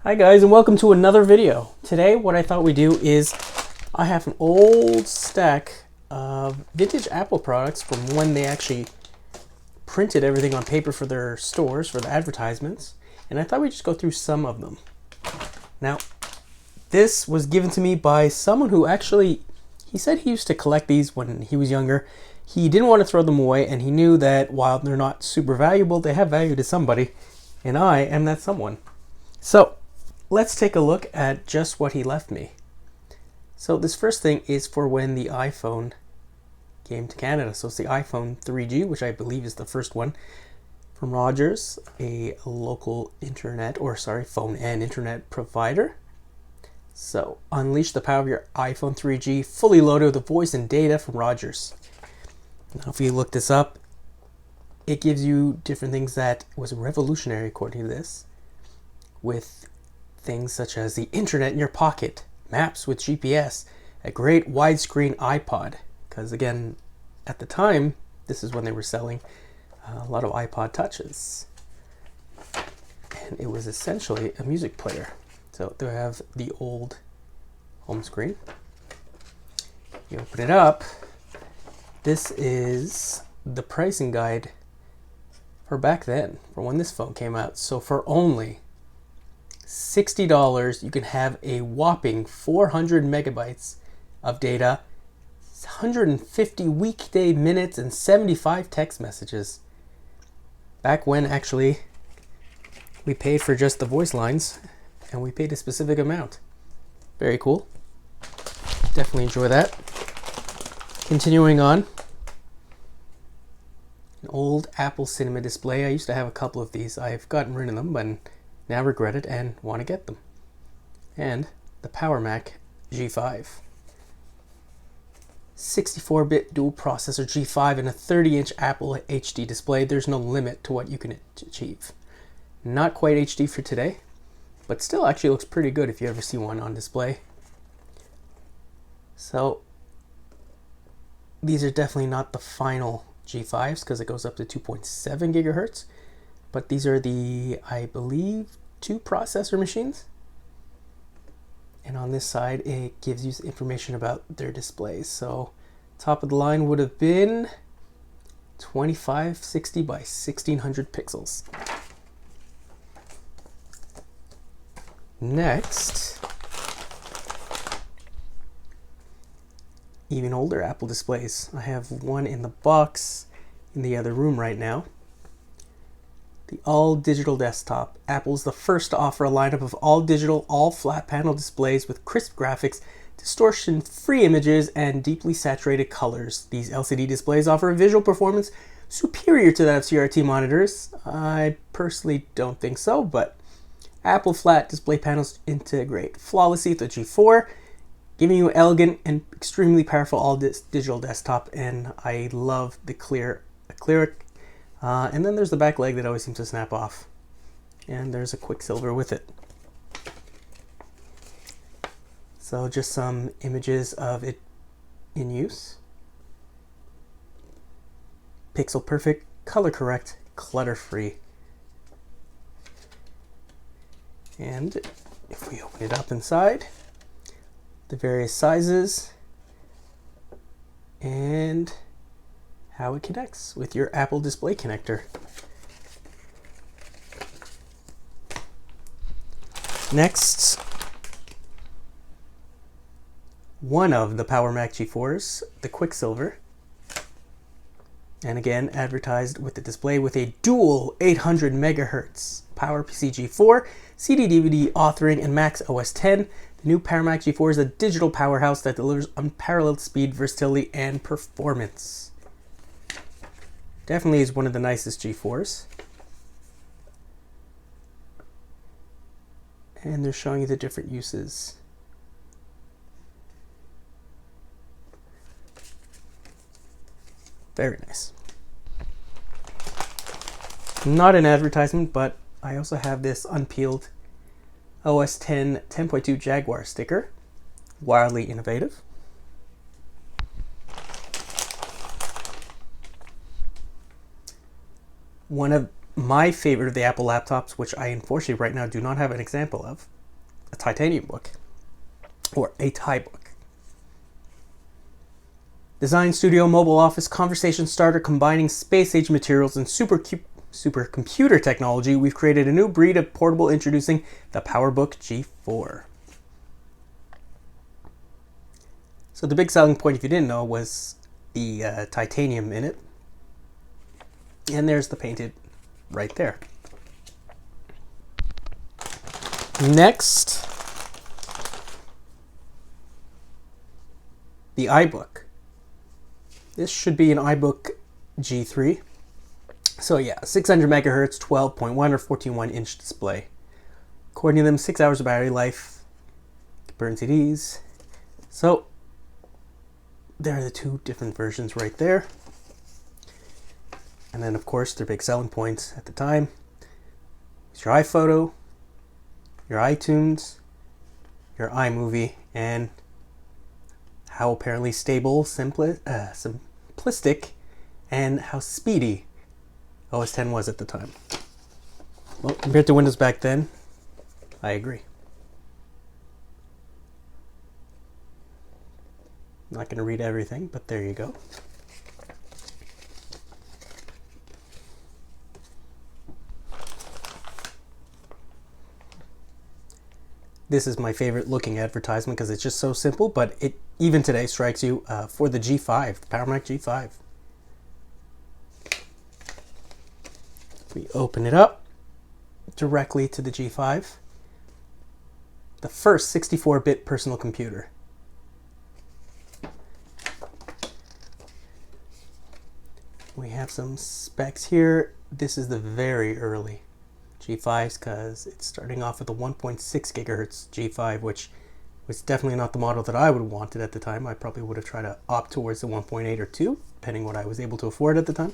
Hi guys, and welcome to another video. Today what I thought we'd do is I have an old stack of vintage Apple products from when they actually printed everything on paper for their stores, for the advertisements, and I thought we'd just go through some of them. Now, this was given to me by someone who actually, he said he used to collect these when he was younger. He didn't want to throw them away, and he knew that while they're not super valuable, they have value to somebody, and I am that someone. So, let's take a look at just what he left me. So this first thing is for when the iPhone came to Canada. So it's the iPhone 3G, which I believe is the first one from Rogers, a local phone and internet provider. So unleash the power of your iPhone 3G, fully loaded with voice and data from Rogers. Now if you look this up, it gives you different things that was revolutionary according to this, with things such as the internet in your pocket, maps with GPS, a great widescreen iPod, because again, at the time, this is when they were selling a lot of iPod touches. And it was essentially a music player. So they have the old home screen. You open it up. This is the pricing guide for back then, for when this phone came out. So for only $60, you can have a whopping 400 megabytes of data, 150 weekday minutes, and 75 text messages. Back when actually we paid for just the voice lines, and we paid a specific amount. Very cool. Definitely enjoy that. Continuing on, an old Apple Cinema display. I used to have a couple of these. I've gotten rid of them, but now regret it and want to get them. And the Imac G5. 64-bit dual processor G5 and a 30-inch Apple HD display. There's no limit to what you can achieve. Not quite HD for today, but still actually looks pretty good if you ever see one on display. So these are definitely not the final G5s because it goes up to 2.7 gigahertz. But these are the, I believe, 2 processor machines. And on this side, it gives you information about their displays. So top of the line would have been 2560 by 1600 pixels. Next, even older Apple displays. I have one in the box in the other room right now. The all-digital desktop. Apple's the first to offer a lineup of all-digital, all-flat panel displays with crisp graphics, distortion-free images, and deeply saturated colors. These LCD displays offer a visual performance superior to that of CRT monitors. I personally don't think so, but Apple flat display panels integrate flawlessly with the G4, giving you an elegant and extremely powerful all-digital desktop, and I love the clear acrylic. And then there's the back leg that always seems to snap off. And there's a Quicksilver with it. So just some images of it in use. Pixel perfect, color correct, clutter free. And if we open it up inside, the various sizes and how it connects with your Apple Display connector. Next, one of the Imac G4s, the Quicksilver, and again advertised with the display with a dual 800 megahertz PowerPC G4, CD/DVD authoring, and Mac OS X. The new Imac G4 is a digital powerhouse that delivers unparalleled speed, versatility, and performance. Definitely is one of the nicest G4s. And they're showing you the different uses. Very nice. Not an advertisement, but I also have this unpeeled OS X 10.2 Jaguar sticker. Wildly innovative. One of my favorite of the Apple laptops, which I unfortunately right now do not have an example of, a titanium book, or a Ibook. Design studio, mobile office, conversation starter, combining space-age materials and supercomputer technology, we've created a new breed of portable, introducing the Powerbook G4. So the big selling point, if you didn't know, was the titanium in it. And there's the painted right there. Next, the Ibook. This should be an Ibook G3. So yeah, 600 megahertz, 12.1 or 14.1 inch display. According to them, 6 hours of battery life. Burn CDs. So there are the two different versions right there. And then of course their big selling points at the time is your iPhoto, your iTunes, your iMovie, and how apparently stable, simplistic, and how speedy OS X was at the time. Well, compared to Windows back then, I agree. I'm not going to read everything, but there you go. This is my favorite looking advertisement because it's just so simple, but it even today strikes you for the G5, the Imac G5. We open it up directly to the G5, the first 64-bit personal computer. We have some specs here. This is the very early G5s because it's starting off with a 1.6 gigahertz G5, which was definitely not the model that I would have wanted at the time. I probably would have tried to opt towards the 1.8 or 2, depending what I was able to afford at the time.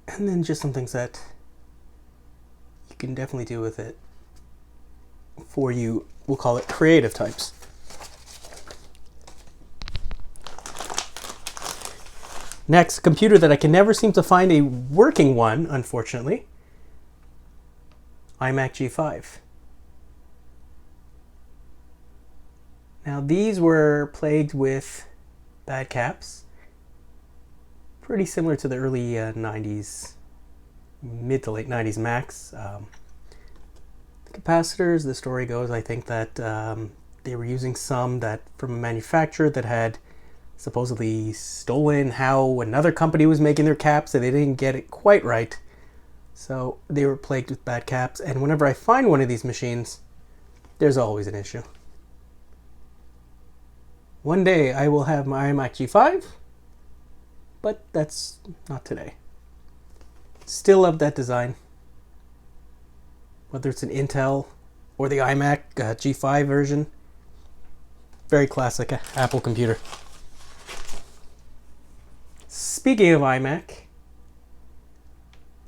And then just some things that you can definitely do with it for you, we'll call it creative types. Next, computer that I can never seem to find a working one, unfortunately. Imac G5. Now these were plagued with bad caps. Pretty similar to the early 90s, mid to late 90s Macs. The capacitors, the story goes, I think that they were using some that from a manufacturer that had supposedly stolen how another company was making their caps, and they didn't get it quite right. So they were plagued with bad caps, and whenever I find one of these machines, there's always an issue. One day I will have my Imac G5, but that's not today. Still love that design. Whether it's an Intel or the Imac G5 version, very classic Apple computer. Speaking of Imac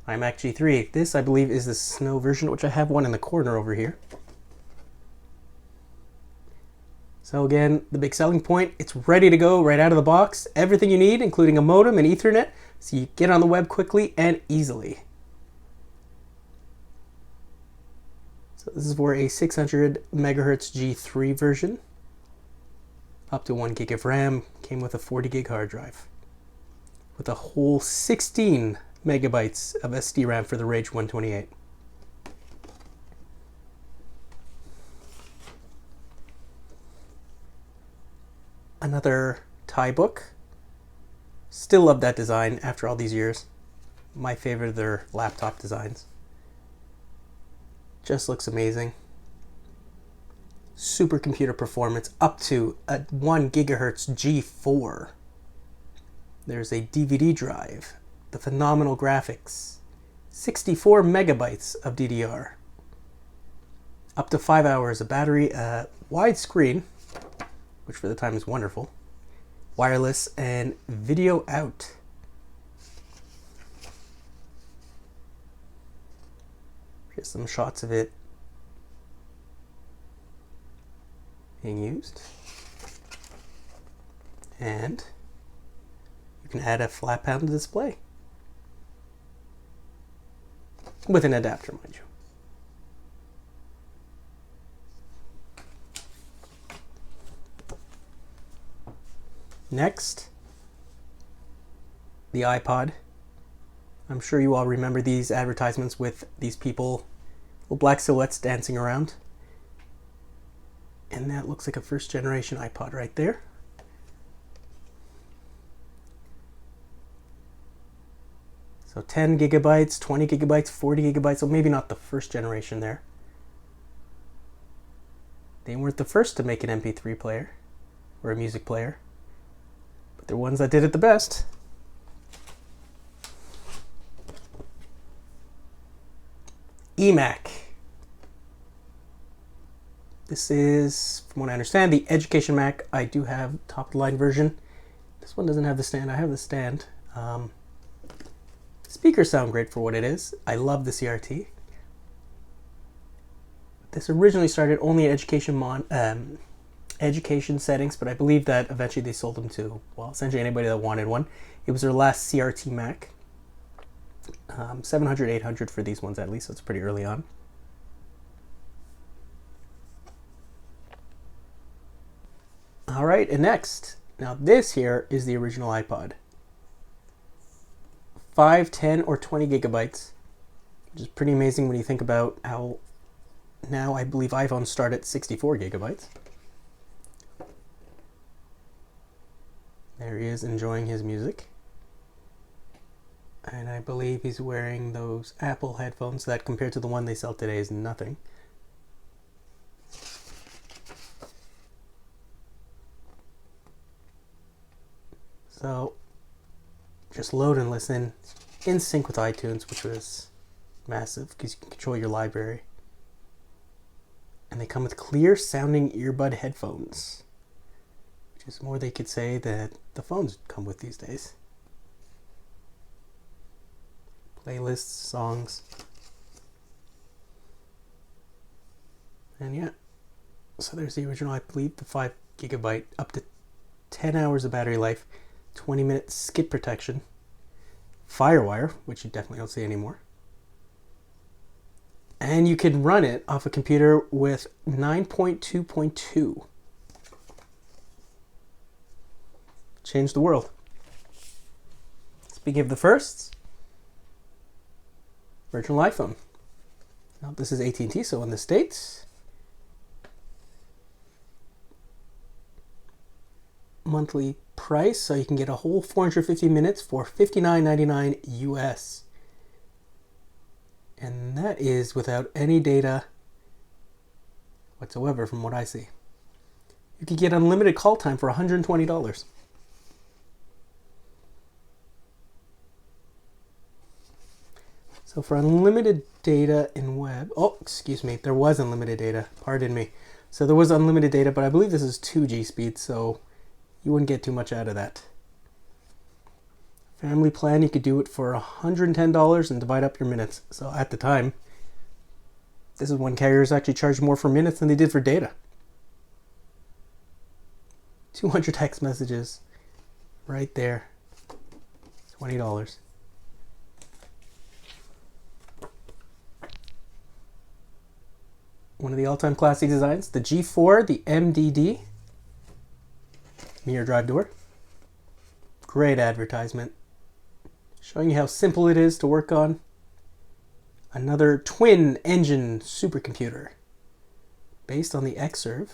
G3. This, I believe, is the Snow version, which I have one in the corner over here. So again, the big selling point, it's ready to go right out of the box. Everything you need, including a modem and Ethernet, so you get on the web quickly and easily. So this is for a 600 megahertz G3 version. Up to 1 gig of RAM, came with a 40 gig hard drive. With a whole 16 megabytes of SD RAM for the Rage 128. Another Ibook. Still love that design after all these years. My favorite of their laptop designs. Just looks amazing. Supercomputer performance up to a 1 gigahertz G4. There's a DVD drive, the phenomenal graphics, 64 megabytes of DDR, up to 5 hours of battery, widescreen, which for the time is wonderful, wireless, and video out. Here's some shots of it being used. And you can add a flat panel display with an adapter, mind you. Next, the iPod. I'm sure you all remember these advertisements with these people, little black silhouettes dancing around. And that looks like a first generation iPod right there. So 10 gigabytes, 20 gigabytes, 40 gigabytes, so maybe not the first generation there. They weren't the first to make an MP3 player or a music player, but they're ones that did it the best. Imac. This is, from what I understand, the Education Mac. I do have top of the line version. This one doesn't have the stand. I have the stand. Speakers sound great for what it is. I love the CRT. This originally started only in education settings, but I believe that eventually they sold them to, well, essentially anybody that wanted one. It was their last CRT Mac. 700, 800 for these ones at least, so it's pretty early on. All right, and next, now this here is the original iPod. 5, 10, or 20 gigabytes, which is pretty amazing when you think about how now I believe iPhones start at 64 gigabytes. There he is enjoying his music. And I believe he's wearing those Apple headphones that compared to the one they sell today is nothing. So just load and listen in sync with iTunes, which was massive because you can control your library. And they come with clear sounding earbud headphones, which is more they could say that the phones come with these days. Playlists, songs. And yeah, so there's the original, I believe, the 5 gigabyte, up to 10 hours of battery life, 20-minute skip protection, Firewire, which you definitely don't see anymore. And you can run it off a computer with 9.2.2. Change the world. Speaking of the firsts, original iPhone. Now this is AT&T, so in the States, monthly price, so you can get a whole 450 minutes for $59.99 US. And that is without any data whatsoever from what I see. You could get unlimited call time for $120. So for unlimited data in web, oh, excuse me, there was unlimited data, pardon me. So there was unlimited data, but I believe this is 2G speed, so you wouldn't get too much out of that. Family plan, you could do it for $110 and divide up your minutes. So at the time, this is when carriers actually charged more for minutes than they did for data. 200 text messages right there, $20. One of the all-time classic designs, the G4, the MDD, mirror drive door. Great advertisement, showing you how simple it is to work on. Another twin engine supercomputer based on the Xserve.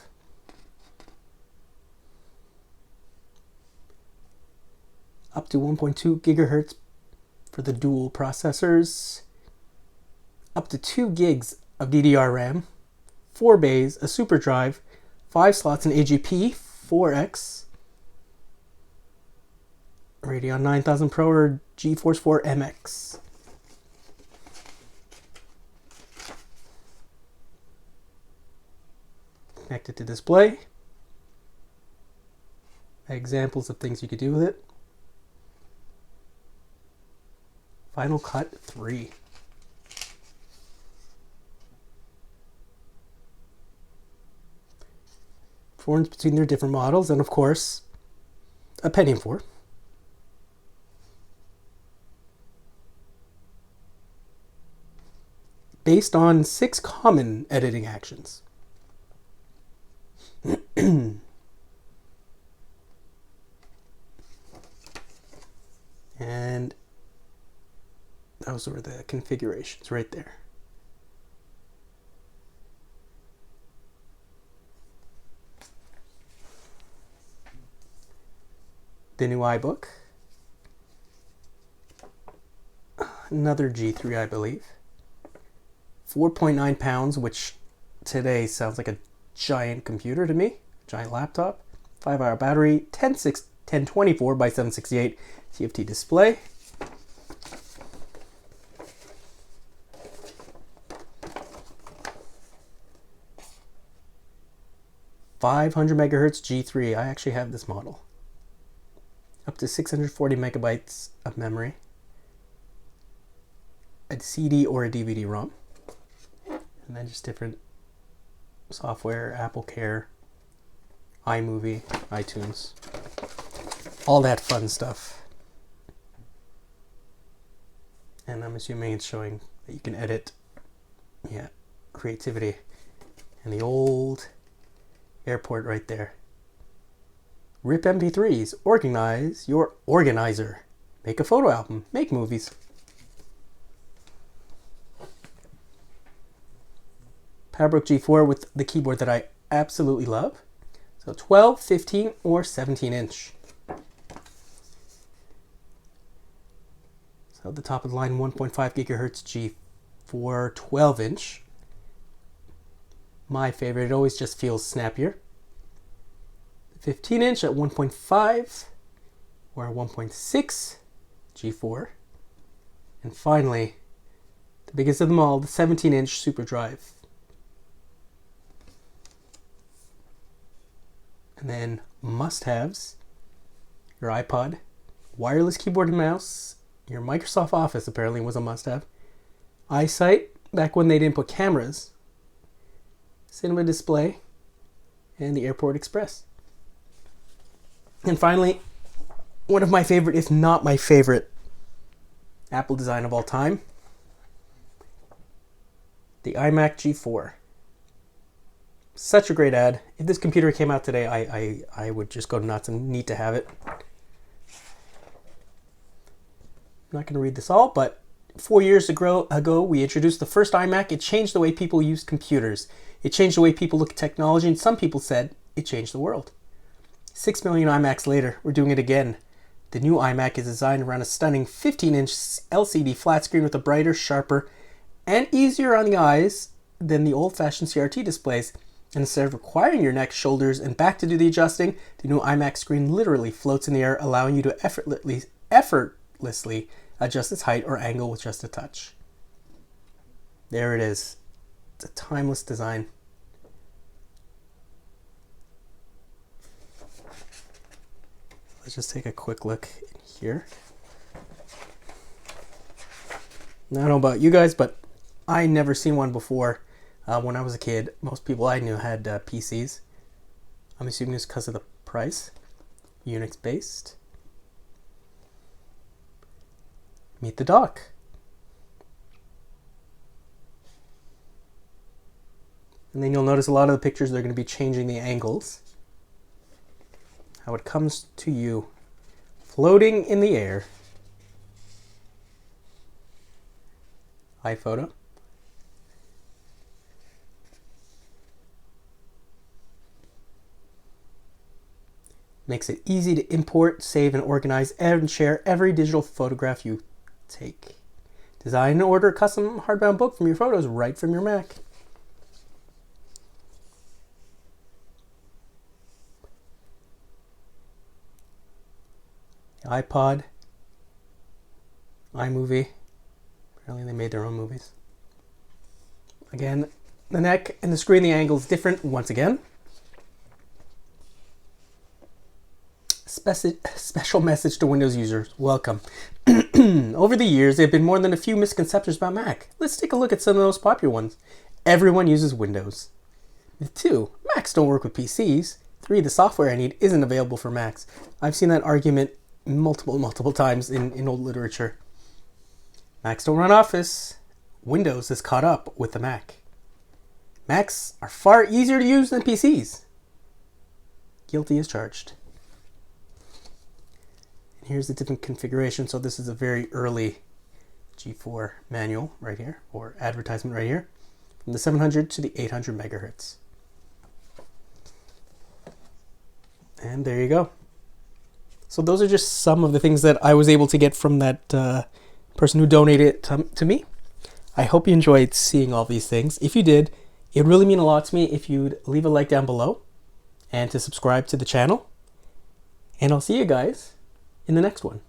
Up to 1.2 gigahertz for the dual processors. Up to 2 gigs of DDR RAM. 4 bays, a super drive, 5 slots in AGP, 4X, Radeon 9000 Pro or GeForce 4 MX. Connected to display. Examples of things you could do with it. Final Cut 3. Difference between their different models, and of course a Pentium 4. Based on 6 common editing actions. And those were the configurations right there. The new Ibook. Another G3, I believe. 4.9 pounds, which today sounds like a giant computer to me. Giant laptop. 5-hour battery. 1024 by 768 TFT display. $500 MHz G3. I actually have this model. Up to 640 megabytes of memory. A CD or a DVD-ROM. And then just different software, Apple Care, iMovie, iTunes. All that fun stuff. And I'm assuming it's showing that you can edit, creativity. And the old airport right there. Rip MP3s, organize your organizer. Make a photo album, make movies. Powerbook G4 with the keyboard that I absolutely love. So 12, 15, or 17 inch. So the top of the line 1.5 gigahertz G4 12 inch. My favorite, it always just feels snappier. 15 inch at 1.5 or 1.6 G4. And finally, the biggest of them all, the 17 inch Super Drive. And then must-haves, your iPod, wireless keyboard and mouse, your Microsoft Office apparently was a must-have, iSight, back when they didn't put cameras, cinema display, and the Airport Express. And finally, one of my favorite, if not my favorite, Apple design of all time, the Imac G4. Such a great ad. If this computer came out today, I would just go nuts and need to have it. I'm not going to read this all, but 4 years ago, we introduced the first iMac. It changed the way people use computers. It changed the way people look at technology, and some people said it changed the world. 6 million iMacs later, we're doing it again. The new iMac is designed around a stunning 15-inch LCD flat screen with a brighter, sharper, and easier on the eyes than the old-fashioned CRT displays. And instead of requiring your neck, shoulders, and back to do the adjusting, the new iMac screen literally floats in the air, allowing you to effortlessly adjust its height or angle with just a touch. There it is. It's a timeless design. Let's just take a quick look in here. Now, I don't know about you guys, but I never seen one before. When I was a kid, most people I knew had PCs. I'm assuming it's because of the price. Unix based. Meet the dock. And then you'll notice a lot of the pictures, they're going to be changing the angles. How it comes to you floating in the air. iPhoto. Makes it easy to import, save, and organize and share every digital photograph you take. Design and order a custom hardbound book from your photos right from your Mac. iPod, iMovie. Apparently they made their own movies. Again, the neck and the screen, the angle is different once again. Special message to Windows users. Welcome. Over the years, there have been more than a few misconceptions about Mac. Let's take a look at some of the most popular ones. Everyone uses Windows. Myth 2. Macs don't work with PCs. 3, the software I need, isn't available for Macs. I've seen that argument multiple times in old literature. Macs don't run Office. Windows is caught up with the Mac. Macs are far easier to use than PCs. Guilty as charged. And here's the different configuration. So this is a very early G4 manual right here, or advertisement right here, from the 700 to the 800 megahertz. And there you go. So those are just some of the things that I was able to get from that person who donated it to me. I hope you enjoyed seeing all these things. If you did, it would really mean a lot to me if you'd leave a like down below and to subscribe to the channel. And I'll see you guys in the next one.